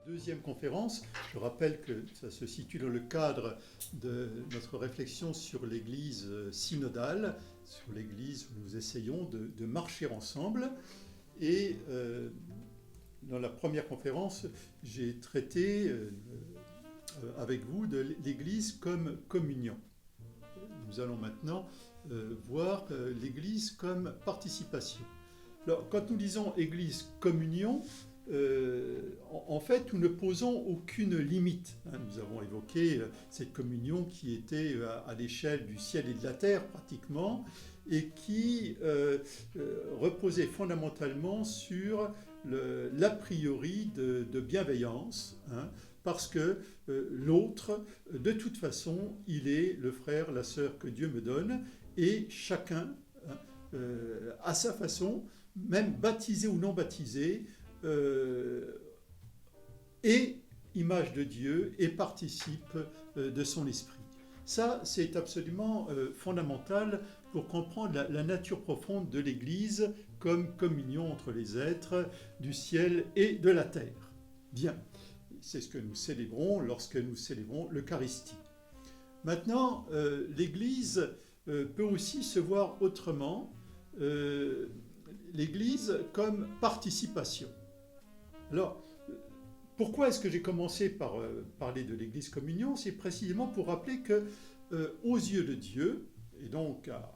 deuxième conférence. Je rappelle que ça se situe dans le cadre de notre réflexion sur l'Église synodale, sur l'Église où nous essayons de marcher ensemble. Et dans la première conférence, j'ai traité avec vous de l'Église comme communion. Nous allons maintenant voir l'Église comme participation. Alors, quand nous disons Église communion, en fait, nous ne posons aucune limite. Nous avons évoqué cette communion qui était à l'échelle du ciel et de la terre, pratiquement, et qui reposait fondamentalement sur l'a priori de bienveillance, parce que l'autre, de toute façon, il est le frère, la sœur que Dieu me donne, et chacun, à sa façon, même baptisé ou non baptisé, est image de Dieu et participe de son esprit. Ça, c'est absolument fondamental pour comprendre la nature profonde de l'Église comme communion entre les êtres du ciel et de la terre. Bien, c'est ce que nous célébrons lorsque nous célébrons l'Eucharistie. Maintenant, l'Église peut aussi se voir autrement, l'Église comme participation. Alors, pourquoi est-ce que j'ai commencé par parler de l'Église communion? C'est précisément pour rappeler que, aux yeux de Dieu, et donc à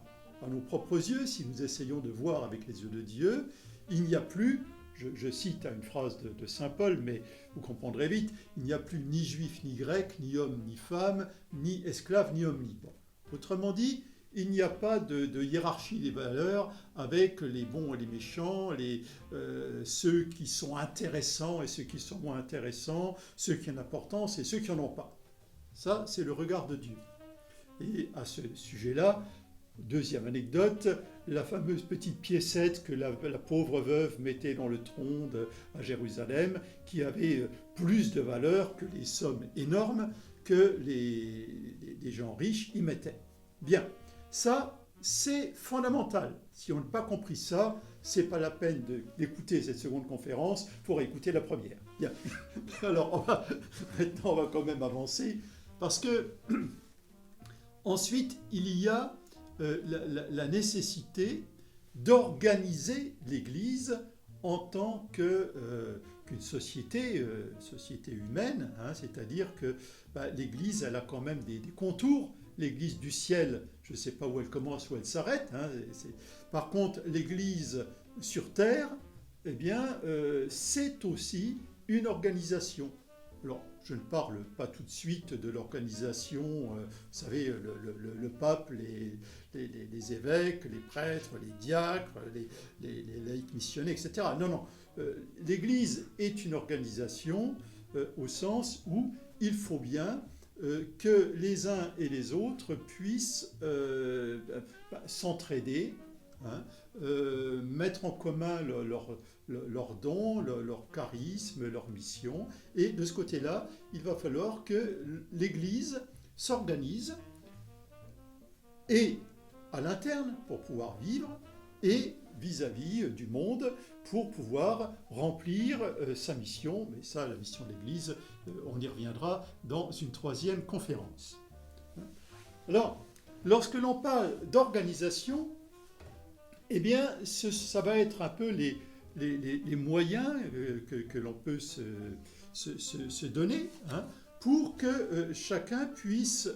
nos propres yeux, si nous essayons de voir avec les yeux de Dieu, il n'y a plus, je cite une phrase de saint Paul, mais vous comprendrez vite, il n'y a plus ni juif ni grec, ni homme ni femme, ni esclave ni homme libre. Autrement dit, il n'y a pas de hiérarchie des valeurs avec les bons et les méchants, ceux qui sont intéressants et ceux qui sont moins intéressants, ceux qui ont importance et ceux qui n'en ont pas. Ça, c'est le regard de Dieu. Et à ce sujet-là, deuxième anecdote, la fameuse petite piécette que la pauvre veuve mettait dans le trône à Jérusalem, qui avait plus de valeur que les sommes énormes que les gens riches y mettaient. Bien. Ça, c'est fondamental. Si on n'a pas compris ça, c'est pas la peine d'écouter cette seconde conférence pour écouter la première. Bien. Alors, maintenant, on va quand même avancer, parce que ensuite, il y a la nécessité d'organiser l'Église en tant qu'une société humaine, c'est-à-dire que l'Église, elle a quand même des contours. L'Église du ciel, je ne sais pas où elle commence, où elle s'arrête. Par contre, l'Église sur terre, eh bien, c'est aussi une organisation. Alors, je ne parle pas tout de suite de l'organisation, vous savez, le pape, les évêques, les prêtres, les diacres, les laïcs missionnaires, etc. Non. L'Église est une organisation au sens où il faut bien que les uns et les autres puissent s'entraider, mettre en commun leurs dons, leur charisme, leur mission. Et de ce côté-là, il va falloir que l'Église s'organise, et à l'interne pour pouvoir vivre, et vis-à-vis du monde pour pouvoir remplir sa mission. Mais ça, la mission de l'Église, on y reviendra dans une troisième conférence. Alors, lorsque l'on parle d'organisation, eh bien, ça va être un peu les moyens que l'on peut se donner pour que chacun puisse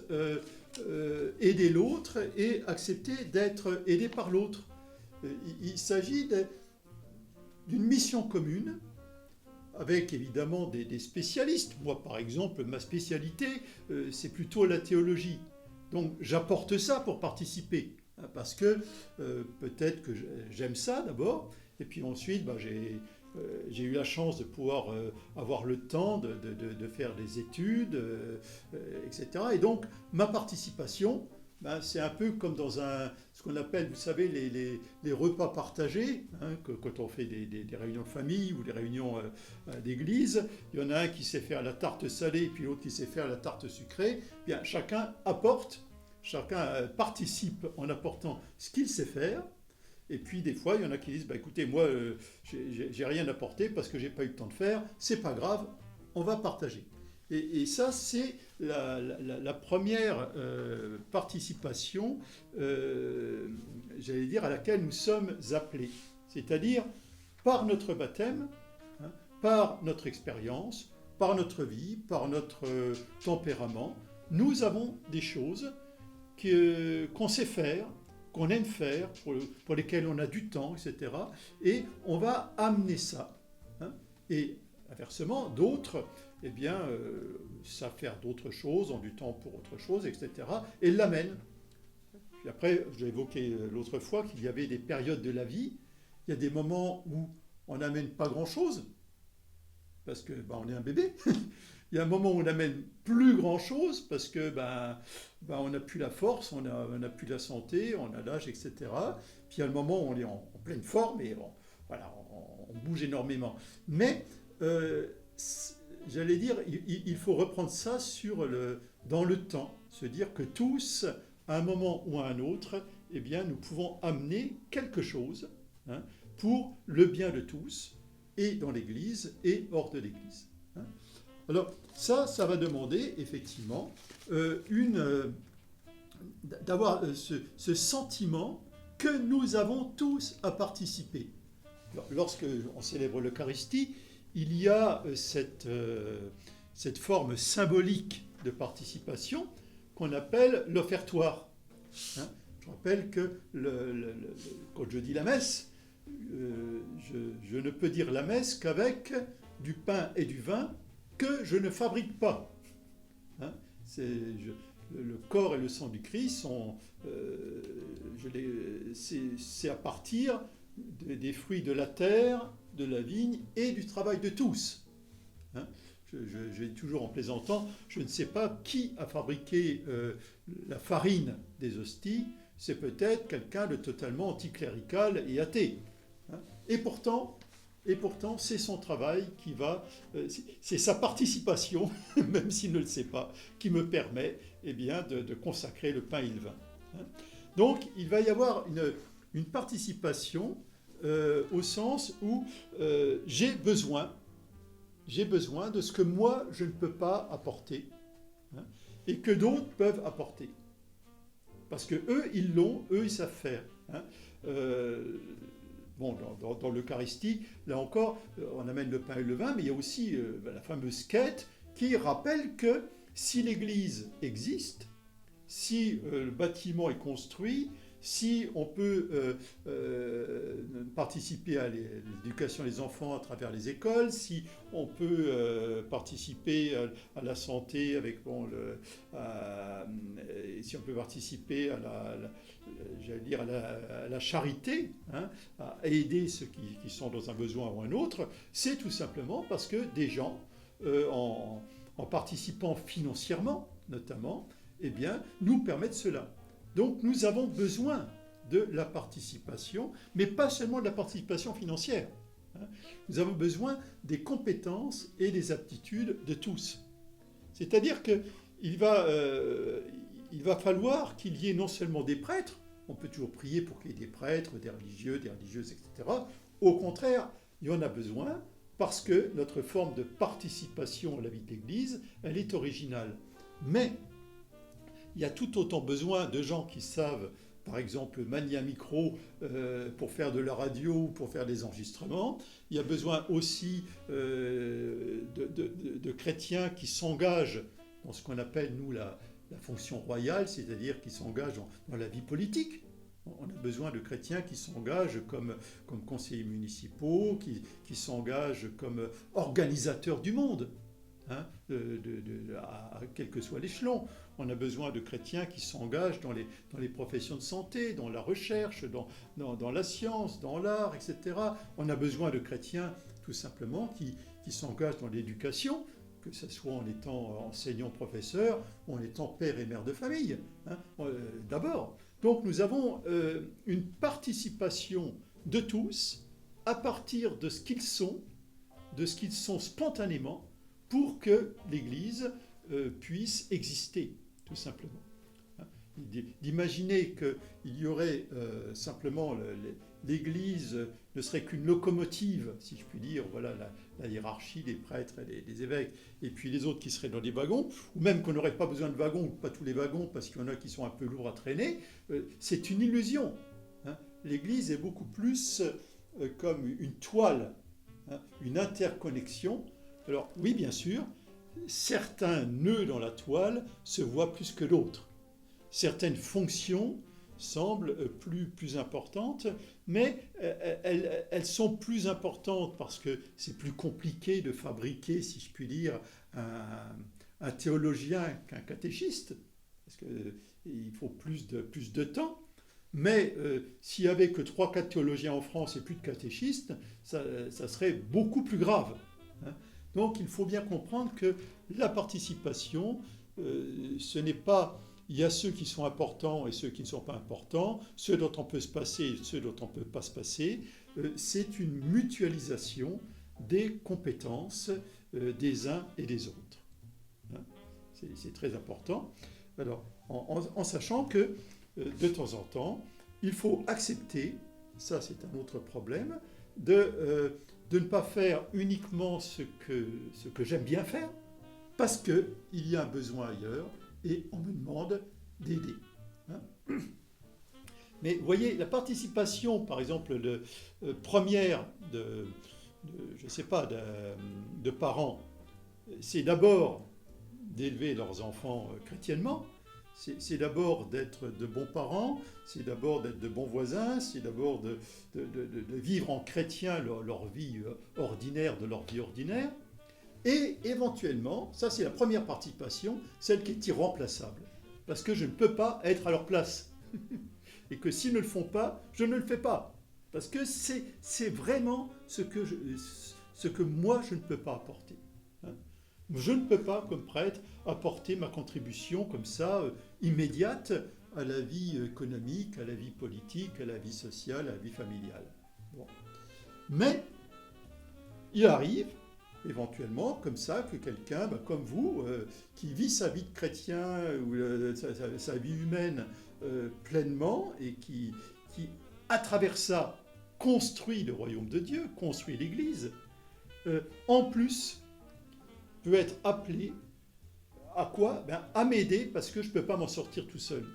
aider l'autre et accepter d'être aidé par l'autre. Il s'agit d'une mission commune, avec évidemment des spécialistes. Moi, par exemple, ma spécialité, c'est plutôt la théologie. Donc, j'apporte ça pour participer, parce que peut-être que j'aime ça d'abord, et puis ensuite, j'ai eu la chance de pouvoir avoir le temps de faire des études, etc. Et donc, ma participation, c'est un peu comme dans ce qu'on appelle, vous savez, les repas partagés, quand on fait des réunions de famille ou des réunions d'église. Il y en a un qui sait faire la tarte salée, puis l'autre qui sait faire la tarte sucrée. Bien, chacun apporte, chacun participe en apportant ce qu'il sait faire. Et puis des fois, il y en a qui disent, écoutez, moi, j'ai rien apporté parce que j'ai pas eu le temps de faire. C'est pas grave, on va partager. Et ça, c'est la première participation, j'allais dire, à laquelle nous sommes appelés. C'est-à-dire, par notre baptême, hein, par notre expérience, par notre vie, par notre tempérament, nous avons des choses qu'on sait faire, qu'on aime faire, pour lesquelles on a du temps, etc. Et on va amener ça. Hein. Et inversement, d'autres, eh bien, savent faire d'autres choses, ont du temps pour autre chose, etc. Et l'amènent. Puis après, j'ai évoqué l'autre fois qu'il y avait des périodes de la vie. Il y a des moments où on n'amène pas grand-chose, parce que on est un bébé. Il y a un moment où on n'amène plus grand-chose, parce que on n'a plus la force, on n'a plus la santé, on a l'âge, etc. Puis il y a le moment où on est en pleine forme et on bouge énormément. Mais, j'allais dire, il faut reprendre ça dans le temps, se dire que tous, à un moment ou à un autre, eh bien, nous pouvons amener quelque chose, hein, pour le bien de tous, et dans l'Église et hors de l'Église. Hein. Alors ça va demander effectivement d'avoir ce sentiment que nous avons tous à participer. Lorsque on célèbre l'Eucharistie, il y a cette forme symbolique de participation qu'on appelle l'offertoire. Hein. Je rappelle que quand je dis la messe, je ne peux dire la messe qu'avec du pain et du vin que je ne fabrique pas. Hein. Le corps et le sang du Christ c'est à partir des fruits de la terre, de la vigne et du travail de tous. Hein. Je dis toujours en plaisantant, je ne sais pas qui a fabriqué la farine des hosties, c'est peut-être quelqu'un de totalement anticlérical et athée. Hein. Et pourtant, c'est son travail qui c'est sa participation, même s'il ne le sait pas, qui me permet de consacrer le pain et le vin. Hein. Donc, il va y avoir une participation au sens où j'ai besoin de ce que moi, je ne peux pas apporter, hein, et que d'autres peuvent apporter. Parce que eux, ils l'ont, eux, ils savent faire. Hein. Dans l'Eucharistie, là encore, on amène le pain et le vin, mais il y a aussi la fameuse quête qui rappelle que si l'Église existe, si le bâtiment est construit, si on peut participer à l'éducation des enfants à travers les écoles, si on peut participer à la santé avec si on peut participer à la charité, hein, à aider ceux qui sont dans un besoin ou un autre, c'est tout simplement parce que des gens, en participant financièrement notamment, nous permettent cela. Donc nous avons besoin de la participation, mais pas seulement de la participation financière. Nous avons besoin des compétences et des aptitudes de tous. C'est-à-dire qu'il va falloir qu'il y ait non seulement des prêtres, on peut toujours prier pour qu'il y ait des prêtres, des religieux, des religieuses, etc. Au contraire, il y en a besoin parce que notre forme de participation à la vie de l'Église, elle est originale. Mais il y a tout autant besoin de gens qui savent, par exemple, manier un micro pour faire de la radio ou pour faire des enregistrements. Il y a besoin aussi de chrétiens qui s'engagent dans ce qu'on appelle, nous, la fonction royale, c'est-à-dire qui s'engagent dans la vie politique. On a besoin de chrétiens qui s'engagent comme conseillers municipaux, qui s'engagent comme organisateurs du monde. Hein, quel que soit l'échelon. On a besoin de chrétiens qui s'engagent dans les professions de santé, dans la recherche, dans la science, dans l'art, etc. On a besoin de chrétiens, tout simplement, qui s'engagent dans l'éducation, que ce soit en étant enseignant, professeur, ou en étant père et mère de famille, hein, d'abord. Donc nous avons une participation de tous à partir de ce qu'ils sont spontanément, pour que l'Église puisse exister, tout simplement. D'imaginer qu'il y aurait simplement l'Église ne serait qu'une locomotive, si je puis dire, voilà la hiérarchie des prêtres et des évêques, et puis les autres qui seraient dans des wagons, ou même qu'on n'aurait pas besoin de wagons, ou pas tous les wagons, parce qu'il y en a qui sont un peu lourds à traîner, c'est une illusion. Hein. L'Église est beaucoup plus comme une toile, hein, une interconnexion. Alors oui, bien sûr, certains nœuds dans la toile se voient plus que d'autres. Certaines fonctions semblent plus importantes, mais elles sont plus importantes parce que c'est plus compliqué de fabriquer, si je puis dire, un théologien qu'un catéchiste, parce qu'il faut plus de temps. Mais s'il n'y avait que 3-4 théologiens en France et plus de catéchistes, ça serait beaucoup plus grave. Hein. Donc il faut bien comprendre que la participation, ce n'est pas... Il y a ceux qui sont importants et ceux qui ne sont pas importants, ceux dont on peut se passer et ceux dont on ne peut pas se passer. C'est une mutualisation des compétences des uns et des autres. Hein. C'est très important. Alors, en sachant que, de temps en temps, il faut accepter, ça c'est un autre problème, de ne pas faire uniquement ce que j'aime bien faire, parce qu'il y a un besoin ailleurs, et on me demande d'aider. Hein. Mais vous voyez, la participation, par exemple, première je ne sais pas, de parents, c'est d'abord d'élever leurs enfants chrétiennement, c'est d'abord d'être de bons parents, c'est d'abord d'être de bons voisins, c'est d'abord de vivre en chrétien leur vie ordinaire de leur vie ordinaire. Et éventuellement, ça c'est la première participation, celle qui est irremplaçable. Parce que je ne peux pas être à leur place. Et que s'ils ne le font pas, je ne le fais pas. Parce que c'est vraiment ce que moi je ne peux pas apporter. Je ne peux pas, comme prêtre, apporter ma contribution comme ça, immédiate, à la vie économique, à la vie politique, à la vie sociale, à la vie familiale. Bon. Mais il arrive, éventuellement, comme ça, que quelqu'un, comme vous, qui vit sa vie de chrétien ou sa vie humaine pleinement et qui, à travers ça, construit le royaume de Dieu, construit l'Église, en plus, peut être appelé à quoi ? À m'aider parce que je ne peux pas m'en sortir tout seul.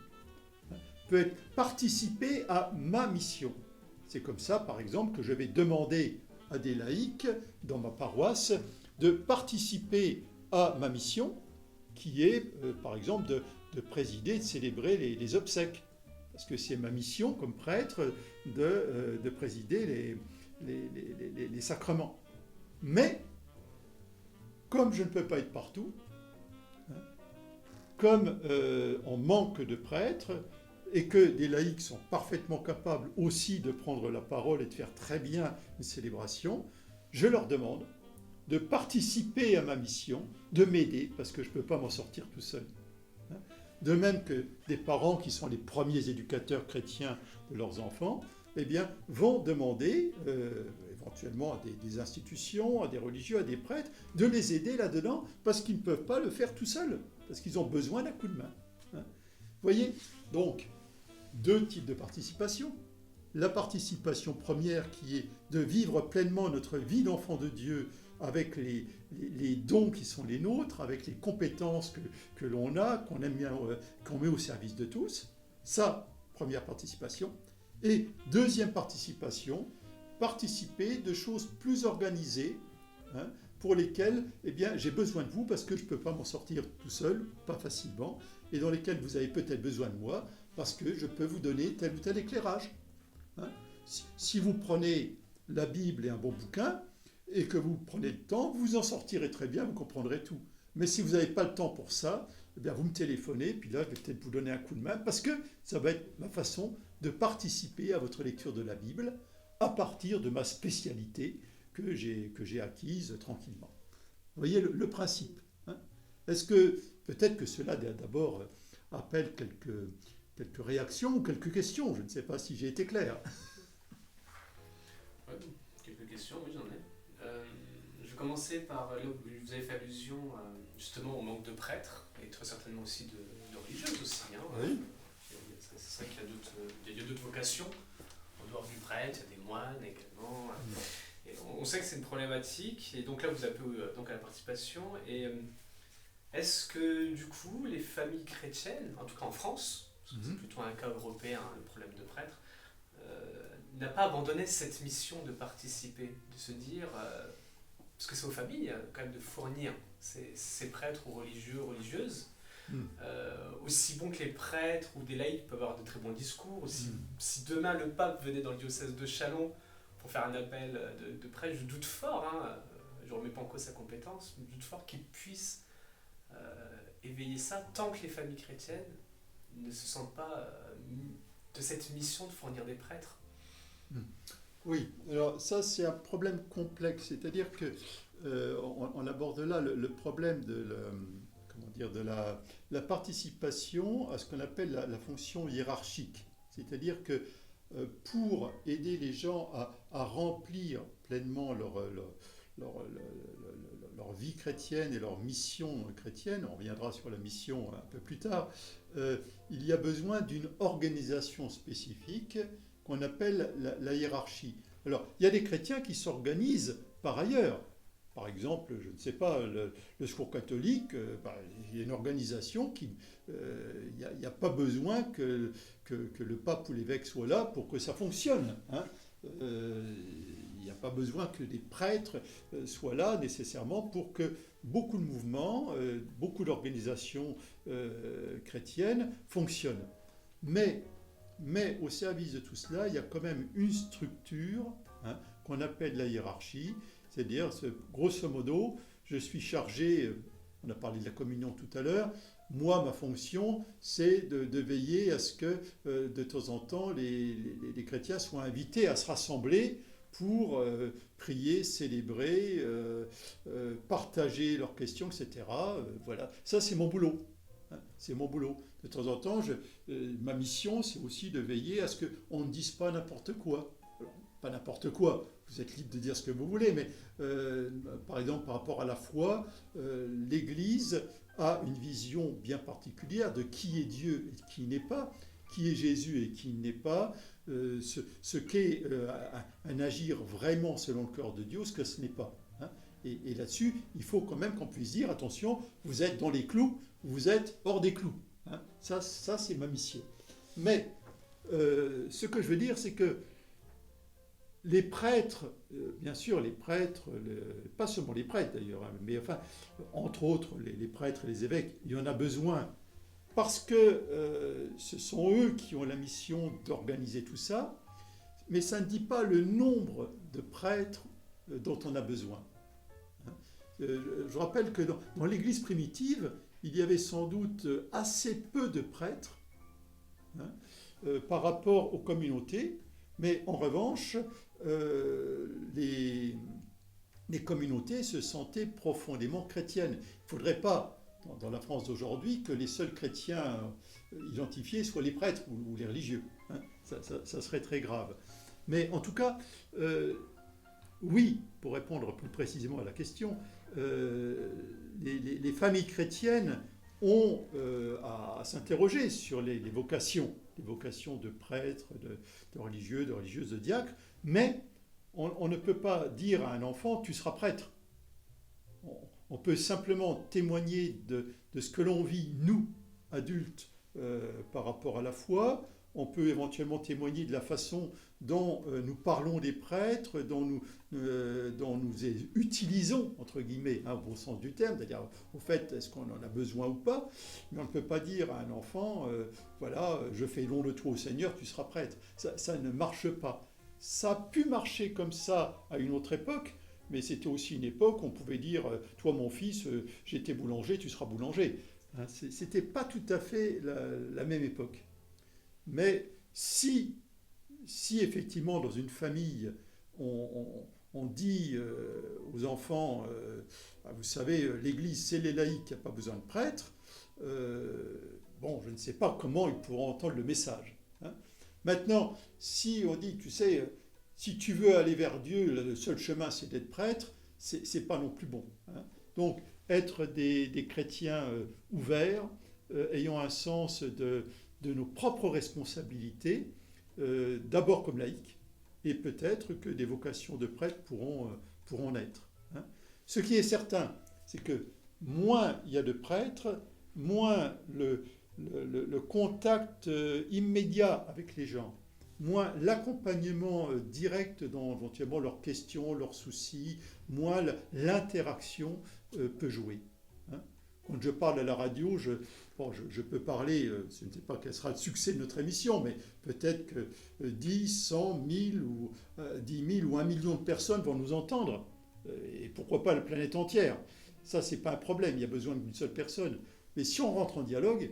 Peut participer à ma mission. C'est comme ça, par exemple, que je vais demander à des laïcs dans ma paroisse de participer à ma mission, qui est, par exemple, de présider, de célébrer les obsèques. Parce que c'est ma mission comme prêtre de présider les sacrements. Mais, comme je ne peux pas être partout, comme on manque de prêtres, et que des laïcs sont parfaitement capables aussi de prendre la parole et de faire très bien une célébration, je leur demande de participer à ma mission, de m'aider, parce que je ne peux pas m'en sortir tout seul. De même que des parents qui sont les premiers éducateurs chrétiens de leurs enfants, eh bien, vont demander, éventuellement à des institutions, à des religieux, à des prêtres, de les aider là-dedans, parce qu'ils ne peuvent pas le faire tout seuls, parce qu'ils ont besoin d'un coup de main. Vous voyez ? Donc, 2 types de participation. La participation première qui est de vivre pleinement notre vie d'enfant de Dieu avec les dons qui sont les nôtres, avec les compétences que l'on a, qu'on aime bien, qu'on met au service de tous. Ça, première participation. Et deuxième participation, participer de choses plus organisées, pour lesquelles j'ai besoin de vous parce que je ne peux pas m'en sortir tout seul, pas facilement, et dans lesquelles vous avez peut-être besoin de moi parce que je peux vous donner tel ou tel éclairage. Si vous prenez la Bible et un bon bouquin, et que vous prenez le temps, vous en sortirez très bien, vous comprendrez tout. Mais si vous n'avez pas le temps pour ça, vous me téléphonez, puis là, je vais peut-être vous donner un coup de main, parce que ça va être ma façon de participer à votre lecture de la Bible à partir de ma spécialité que j'ai acquise tranquillement. Vous voyez le principe. Est-ce que, peut-être que cela d'abord appelle quelques réactions ou quelques questions, je ne sais pas si j'ai été clair. Ouais, quelques questions, oui, j'en ai. Je vais commencer par, vous avez fait allusion justement au manque de prêtres, et très certainement aussi de religieuses aussi. Oui. C'est vrai qu'il y a d'autres vocations, en dehors du prêtre, il y a des moines également. Et on sait que c'est une problématique, et donc là vous appelez donc à la participation. Et est-ce que du coup les familles chrétiennes, en tout cas en France, parce que c'est plutôt un cas européen, le problème de prêtres, n'a pas abandonné cette mission de participer, de se dire, parce que c'est aux familles quand même de fournir ces prêtres ou religieux, religieuses, aussi bons que les prêtres ou des laïcs peuvent avoir de très bons discours. Si demain le pape venait dans le diocèse de Châlons pour faire un appel de prêtre, je doute fort, je ne remets pas en cause sa compétence, mais je doute fort qu'il puisse éveiller ça tant que les familles chrétiennes ne se sentent pas de cette mission de fournir des prêtres. Oui, alors ça c'est un problème complexe, c'est-à-dire que on aborde là le problème de la participation à ce qu'on appelle la fonction hiérarchique. C'est-à-dire que pour aider les gens à remplir pleinement leur vie chrétienne et leur mission chrétienne, on reviendra sur la mission un peu plus tard, il y a besoin d'une organisation spécifique qu'on appelle la hiérarchie. Alors, il y a des chrétiens qui s'organisent par ailleurs. Par exemple, je ne sais pas, le Secours catholique, il y a une organisation qui... il n'y a pas besoin que le pape ou l'évêque soit là pour que ça fonctionne. Il n'y a pas besoin que des prêtres soient là nécessairement pour que beaucoup de mouvements, beaucoup d'organisations chrétiennes fonctionnent. Mais au service de tout cela, il y a quand même une structure qu'on appelle la hiérarchie. C'est-à-dire, grosso modo, je suis chargé, on a parlé de la communion tout à l'heure, moi, ma fonction, c'est de veiller à ce que, de temps en temps, les chrétiens soient invités à se rassembler pour prier, célébrer, partager leurs questions, etc. Voilà, ça c'est mon boulot. C'est mon boulot. De temps en temps, ma mission, c'est aussi de veiller à ce qu'on ne dise pas n'importe quoi. Alors, pas n'importe quoi, vous êtes libre de dire ce que vous voulez, mais par exemple, par rapport à la foi, l'Église a une vision bien particulière de qui est Dieu et qui n'est pas, qui est Jésus et qui n'est pas, ce qu'est un agir vraiment selon le cœur de Dieu, ce que ce n'est pas. Et là-dessus, il faut quand même qu'on puisse dire, attention, vous êtes dans les clous, vous êtes hors des clous. Ça c'est ma mission. Mais ce que je veux dire, c'est que les prêtres, bien sûr, les prêtres, pas seulement les prêtres d'ailleurs, mais enfin, entre autres, les prêtres et les évêques, il y en a besoin parce que ce sont eux qui ont la mission d'organiser tout ça, mais ça ne dit pas le nombre de prêtres dont on a besoin. Je rappelle que dans l'Église primitive, il y avait sans doute assez peu de prêtres par rapport aux communautés, mais en revanche, les communautés se sentaient profondément chrétiennes. Il ne faudrait pas, dans la France d'aujourd'hui, que les seuls chrétiens identifiés soient les prêtres ou les religieux. Ça serait très grave. Mais en tout cas, oui, pour répondre plus précisément à la question, les familles chrétiennes ont à s'interroger sur les vocations de prêtres, de religieux, de religieuses, de diacres, mais on ne peut pas dire à un enfant « tu seras prêtre ». On peut simplement témoigner de ce que l'on vit, nous, adultes, par rapport à la foi. On peut éventuellement témoigner de la façon dont nous parlons des prêtres, dont nous utilisons, entre guillemets, au bon sens du terme, c'est-à-dire au fait, est-ce qu'on en a besoin ou pas, mais on ne peut pas dire à un enfant, voilà, je fais don de toi au Seigneur, tu seras prêtre. Ça ne marche pas. Ça a pu marcher comme ça à une autre époque, mais c'était aussi une époque où on pouvait dire, toi mon fils, j'étais boulanger, tu seras boulanger. C'était pas tout à fait la même époque. Mais si effectivement dans une famille on dit aux enfants, vous savez, l'Église c'est les laïcs, il n'y a pas besoin de prêtres, je ne sais pas comment ils pourront entendre le message. Maintenant, si on dit, tu sais, si tu veux aller vers Dieu, le seul chemin c'est d'être prêtre, c'est pas non plus bon. Donc être des chrétiens ouverts, ayant un sens de nos propres responsabilités, d'abord comme laïcs, et peut-être que des vocations de prêtres pourront naître. Hein. Ce qui est certain, c'est que moins il y a de prêtres, moins le contact immédiat avec les gens, moins l'accompagnement direct dans éventuellement leurs questions, leurs soucis, moins l'interaction peut jouer. Hein. Quand je parle à la radio, je peux parler, ce n'est pas quel sera le succès de notre émission, mais peut-être que 10, 100, 1000 ou 10 000 ou 1 million de personnes vont nous entendre. Et pourquoi pas la planète entière. Ça, c'est pas un problème, il y a besoin d'une seule personne. Mais si on rentre en dialogue,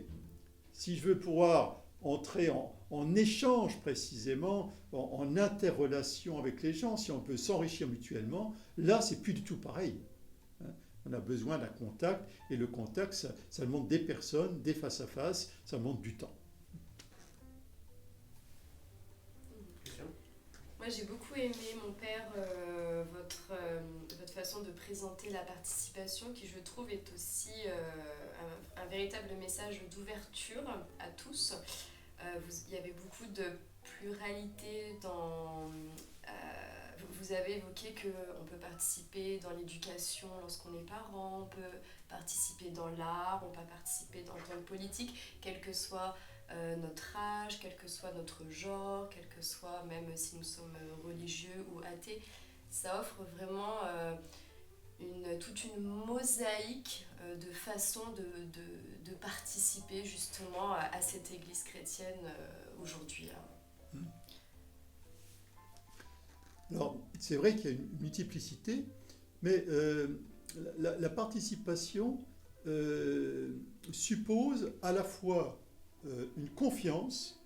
si je veux pouvoir entrer en échange précisément, en interrelation avec les gens, si on peut s'enrichir mutuellement, là, c'est plus du tout pareil. Hein. On a besoin d'un contact, et le contact, ça demande des personnes, des face-à-face, ça demande du temps. Moi, j'ai beaucoup aimé, mon père, votre façon de présenter la participation, qui, je trouve, est aussi un véritable message d'ouverture à tous. Il y avait beaucoup de pluralité dans... vous avez évoqué qu'on peut participer dans l'éducation lorsqu'on est parent, on peut participer dans l'art, on peut participer dans le politique, quel que soit notre âge, quel que soit notre genre, quel que soit même si nous sommes religieux ou athées. Ça offre vraiment toute une mosaïque de façons de participer justement à cette église chrétienne aujourd'hui. Alors, c'est vrai qu'il y a une multiplicité, mais la participation suppose à la fois une confiance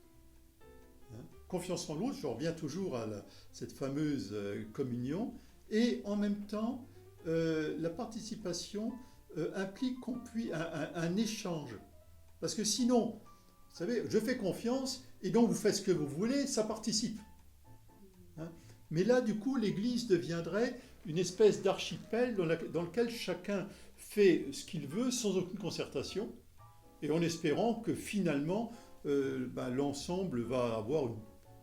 en l'autre, je reviens toujours à cette fameuse communion, et en même temps, la participation implique un échange. Parce que sinon, vous savez, je fais confiance, et donc vous faites ce que vous voulez, ça participe. Hein. Mais là, du coup, l'Église deviendrait une espèce d'archipel dans lequel chacun fait ce qu'il veut sans aucune concertation, et en espérant que finalement, l'ensemble va avoir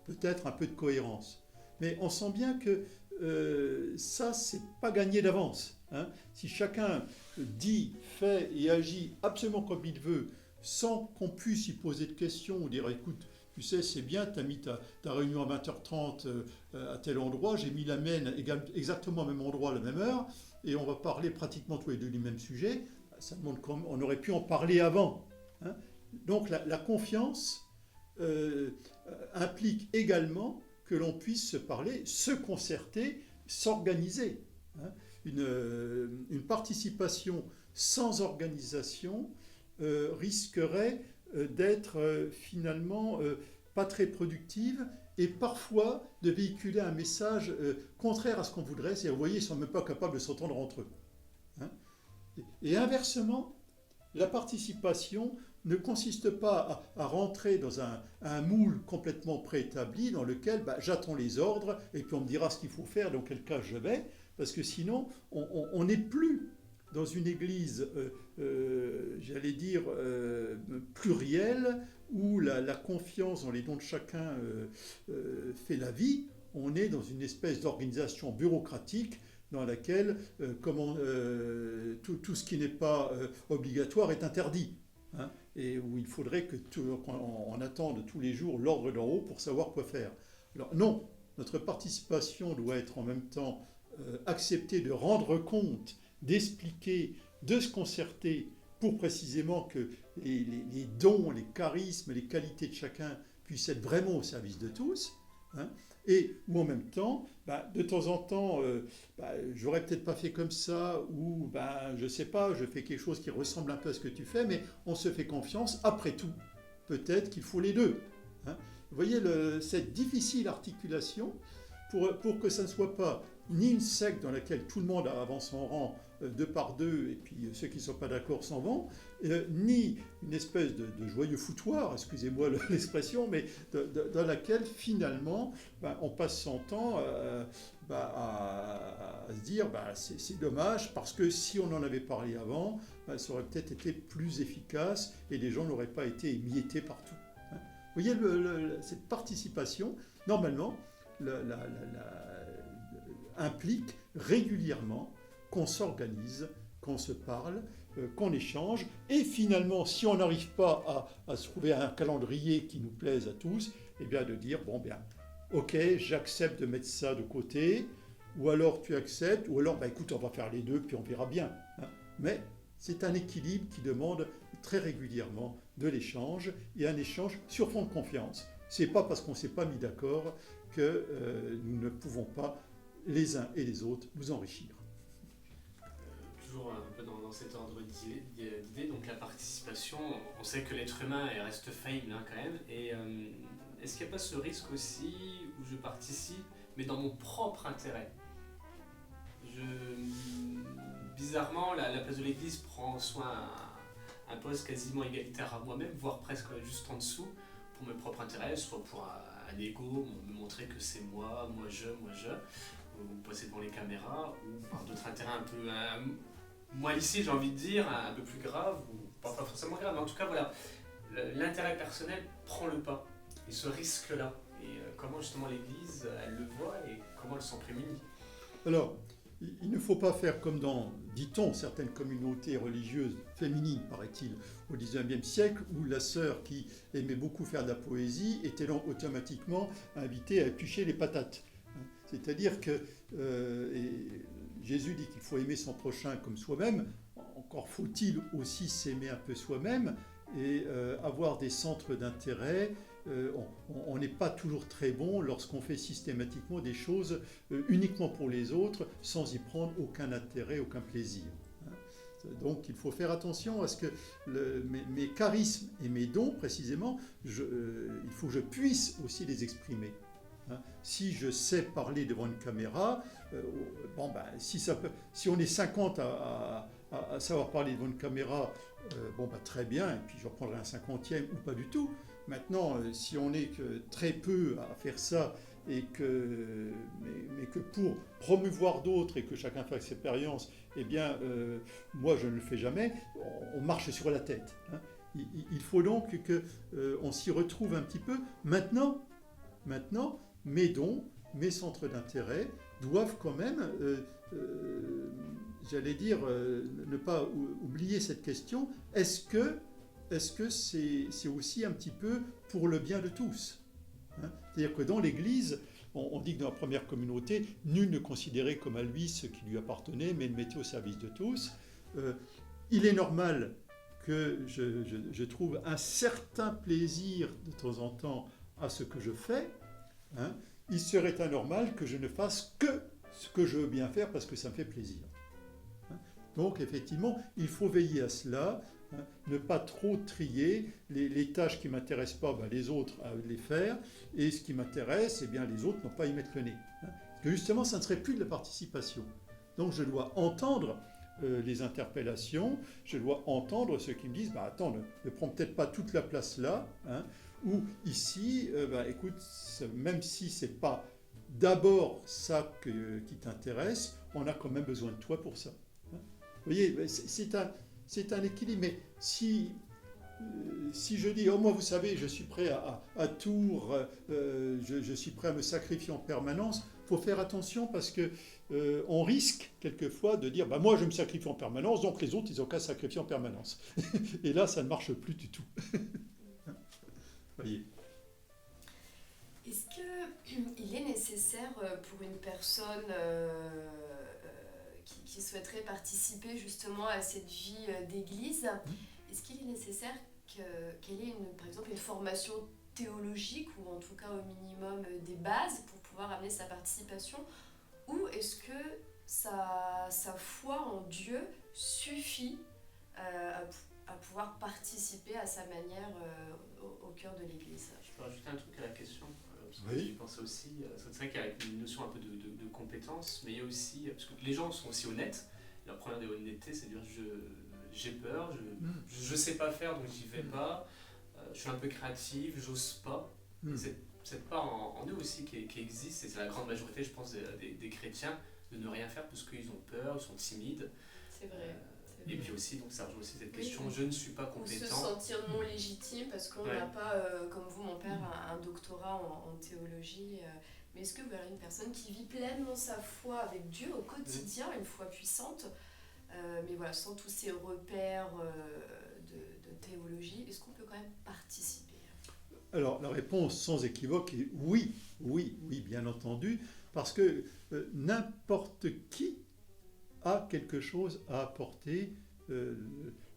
peut-être un peu de cohérence. Mais on sent bien que ça, c'est pas gagné d'avance. Hein. Si chacun dit, fait et agit absolument comme il veut, sans qu'on puisse y poser de questions ou dire, écoute, tu sais, c'est bien, tu as mis ta réunion à 20h30 à tel endroit, j'ai mis la mienne exactement au même endroit à la même heure, et on va parler pratiquement tous les deux du même sujet, ça demande on aurait pu en parler avant. Hein. Donc la confiance implique également que l'on puisse se parler, se concerter, s'organiser. Hein. Une participation sans organisation risquerait d'être finalement pas très productive et parfois de véhiculer un message contraire à ce qu'on voudrait. C'est-à-dire, vous voyez, ils ne sont même pas capables de s'entendre entre eux. Hein. Et inversement, la participation ne consiste pas à rentrer dans un moule complètement préétabli dans lequel j'attends les ordres et puis on me dira ce qu'il faut faire, dans quel cas je vais, parce que sinon on n'est plus dans une église, j'allais dire, plurielle, où la confiance dans les dons de chacun fait la vie. On est dans une espèce d'organisation bureaucratique dans laquelle tout ce qui n'est pas obligatoire est interdit. Hein, et où il faudrait qu'on attende tous les jours l'ordre d'en haut pour savoir quoi faire. Alors non, notre participation doit être en même temps accepter de rendre compte, d'expliquer, de se concerter pour précisément que les dons, les charismes, les qualités de chacun puissent être vraiment au service de tous. Hein, et où en même temps, de temps en temps, j'aurais peut-être pas fait comme ça, ou je sais pas, je fais quelque chose qui ressemble un peu à ce que tu fais, mais on se fait confiance, après tout, peut-être qu'il faut les deux. Hein. Vous voyez cette difficile articulation pour que ça ne soit pas ni une secte dans laquelle tout le monde avance son rang deux par deux, et puis ceux qui ne sont pas d'accord s'en vont, ni une espèce de joyeux foutoir, excusez-moi l'expression, mais dans laquelle finalement on passe son temps à se dire c'est dommage, parce que si on en avait parlé avant, ça aurait peut-être été plus efficace et les gens n'auraient pas été émiettés partout. Hein. Vous voyez cette participation, normalement, implique régulièrement qu'on s'organise, qu'on se parle, qu'on échange, et finalement, si on n'arrive pas à se trouver un calendrier qui nous plaise à tous, eh bien de dire, bon bien, ok, j'accepte de mettre ça de côté, ou alors tu acceptes, ou alors, écoute, on va faire les deux, puis on verra bien. Hein. Mais c'est un équilibre qui demande très régulièrement de l'échange, et un échange sur fond de confiance. C'est pas parce qu'on ne s'est pas mis d'accord que nous ne pouvons pas, les uns et les autres, nous enrichir. Toujours un peu dans cet ordre d'idées, donc la participation, on sait que l'être humain reste faillible quand même, et est-ce qu'il n'y a pas ce risque aussi où je participe, mais dans mon propre intérêt? Bizarrement, la place de l'Église prend soin un poste quasiment égalitaire à moi-même, voire presque juste en dessous, pour mes propres intérêts, soit pour un ego, me montrer que c'est moi je, ou passer devant les caméras, ou par d'autres intérêts un peu... moi ici, j'ai envie de dire, un peu plus grave, ou pas forcément grave, mais en tout cas, voilà, l'intérêt personnel prend le pas, et ce risque-là, et comment justement l'Église, elle le voit, et comment elle s'en prémunit. Alors, il ne faut pas faire comme dans, dit-on, certaines communautés religieuses féminines, paraît-il, au XIXe siècle, où la sœur qui aimait beaucoup faire de la poésie était automatiquement invitée à éplucher les patates. C'est-à-dire que Jésus dit qu'il faut aimer son prochain comme soi-même, encore faut-il aussi s'aimer un peu soi-même et avoir des centres d'intérêt. On n'est pas toujours très bon lorsqu'on fait systématiquement des choses uniquement pour les autres, sans y prendre aucun intérêt, aucun plaisir. Donc il faut faire attention à ce que mes charismes et mes dons, précisément, il faut que je puisse aussi les exprimer. Si je sais parler devant une caméra, si on est 50 à savoir parler devant une caméra, très bien, et puis je reprendrai un 50e ou pas du tout. Maintenant, si on n'est que très peu à faire ça, mais que pour promouvoir d'autres et que chacun fasse ses expériences, eh bien, moi je ne le fais jamais, on marche sur la tête. Il faut donc qu'on s'y retrouve un petit peu. Maintenant, mes dons, mes centres d'intérêt doivent quand même, ne pas oublier cette question, est-ce que c'est aussi un petit peu pour le bien de tous? C'est-à-dire que dans l'Église, on dit que dans la première communauté, nul ne considérait comme à lui ce qui lui appartenait, mais le mettait au service de tous. Il est normal que je trouve un certain plaisir de temps en temps à ce que je fais. Il serait anormal que je ne fasse que ce que je veux bien faire parce que ça me fait plaisir. Donc effectivement, il faut veiller à cela, ne pas trop trier les tâches qui ne m'intéressent pas, les autres à les faire, et ce qui m'intéresse, eh bien les autres n'ont pas à y mettre le nez. Parce que justement, ça ne serait plus de la participation. Donc je dois entendre les interpellations, je dois entendre ceux qui me disent, attends, ne prends peut-être pas toute la place là, ou ici, écoute, même si ce n'est pas d'abord ça qui t'intéresse, on a quand même besoin de toi pour ça. Vous voyez, c'est un équilibre, mais si je dis, moi vous savez, je suis prêt à Tours, je suis prêt à me sacrifier en permanence, il faut faire attention parce qu'on risque quelquefois de dire, moi je me sacrifie en permanence, donc les autres ils n'ont qu'à se sacrifier en permanence. Et là ça ne marche plus du tout. Voyez. Est-ce qu'il est nécessaire pour une personne qui souhaiterait participer justement à cette vie d'église, est-ce qu'il est nécessaire qu'elle ait par exemple une formation théologique ou en tout cas au minimum des bases pour pouvoir amener sa participation, ou est-ce que sa foi en Dieu suffit à pouvoir participer à sa manière au cœur de l'église? Je peux rajouter un truc à la question, parce que oui. j'y pensais aussi. C'est vrai qu'il y a une notion un peu de compétence, mais il y a aussi, parce que les gens sont aussi honnêtes. La première des honnêtetés, c'est de dire j'ai peur, je sais pas faire, donc j'y vais pas. Je suis un peu créative, j'ose pas. Cette part en eux aussi qui existe, et c'est la grande majorité, je pense, des chrétiens, de ne rien faire parce qu'ils ont peur, ils sont timides. C'est vrai. Et puis aussi, donc ça rejoint aussi cette question, je ne suis pas compétent. Ou se sentir non légitime parce qu'on n'a pas, comme vous, mon père, un doctorat en théologie. mais est-ce que voilà, une personne qui vit pleinement sa foi avec Dieu au quotidien, une foi puissante, mais voilà, sans tous ces repères de théologie, est-ce qu'on peut quand même participer? Alors, la réponse sans équivoque est oui, oui, oui, bien entendu, parce que n'importe qui a quelque chose à apporter.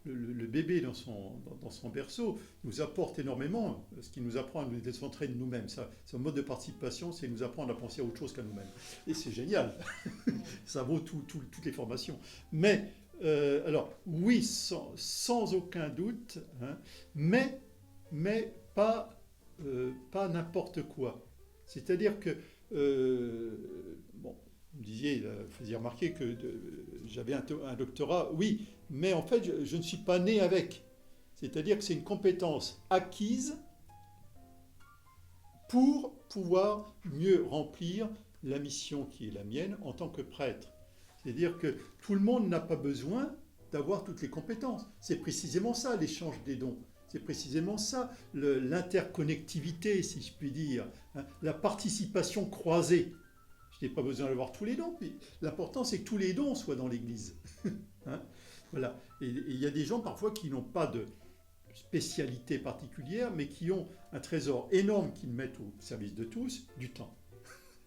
Le bébé dans son berceau nous apporte énormément, ce qui nous apprend à nous décentrer de nous-mêmes. Son mode de participation, c'est nous apprendre à penser à autre chose qu'à nous-mêmes. Et c'est génial, ça vaut toutes les formations. Mais, alors, oui, sans aucun doute, hein, mais pas n'importe quoi. C'est-à-dire que, bon, vous me disiez, vous faisiez remarquer que j'avais un doctorat, oui, mais en fait, je ne suis pas né avec. C'est-à-dire que c'est une compétence acquise pour pouvoir mieux remplir la mission qui est la mienne en tant que prêtre. C'est-à-dire que tout le monde n'a pas besoin d'avoir toutes les compétences. C'est précisément ça, l'échange des dons. C'est précisément ça, l'interconnectivité, si je puis dire, hein, la participation croisée. Je n'ai pas besoin d'avoir tous les dons. L'important, c'est que tous les dons soient dans l'Église. Hein, voilà. Et il y a des gens parfois qui n'ont pas de spécialité particulière, mais qui ont un trésor énorme qu'ils mettent au service de tous, du temps.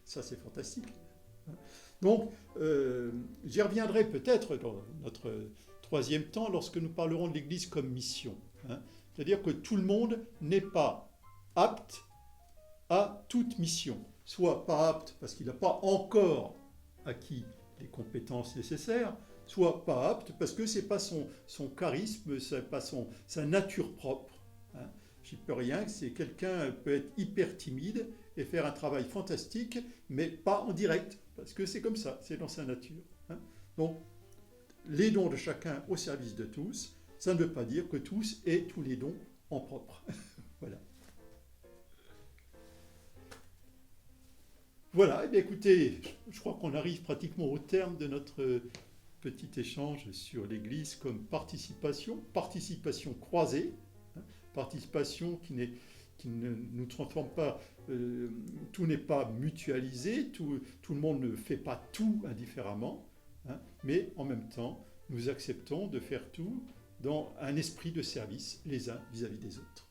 Ça, c'est fantastique. Donc, j'y reviendrai peut-être dans notre troisième temps, lorsque nous parlerons de l'Église comme mission. Hein. C'est-à-dire que tout le monde n'est pas apte à toute mission. Soit pas apte parce qu'il n'a pas encore acquis les compétences nécessaires, soit pas apte parce que ce n'est pas son charisme, ce n'est pas sa nature propre. Hein. J'y peux rien, c'est quelqu'un peut être hyper timide et faire un travail fantastique, mais pas en direct, parce que c'est comme ça, c'est dans sa nature. Hein. Donc, les dons de chacun au service de tous, ça ne veut pas dire que tous aient tous les dons en propre. Voilà. Voilà, et bien écoutez, je crois qu'on arrive pratiquement au terme de notre petit échange sur l'Église comme participation croisée, hein, participation qui ne nous transforme pas, tout n'est pas mutualisé, tout le monde ne fait pas tout indifféremment, hein, mais en même temps, nous acceptons de faire tout dans un esprit de service les uns vis-à-vis des autres.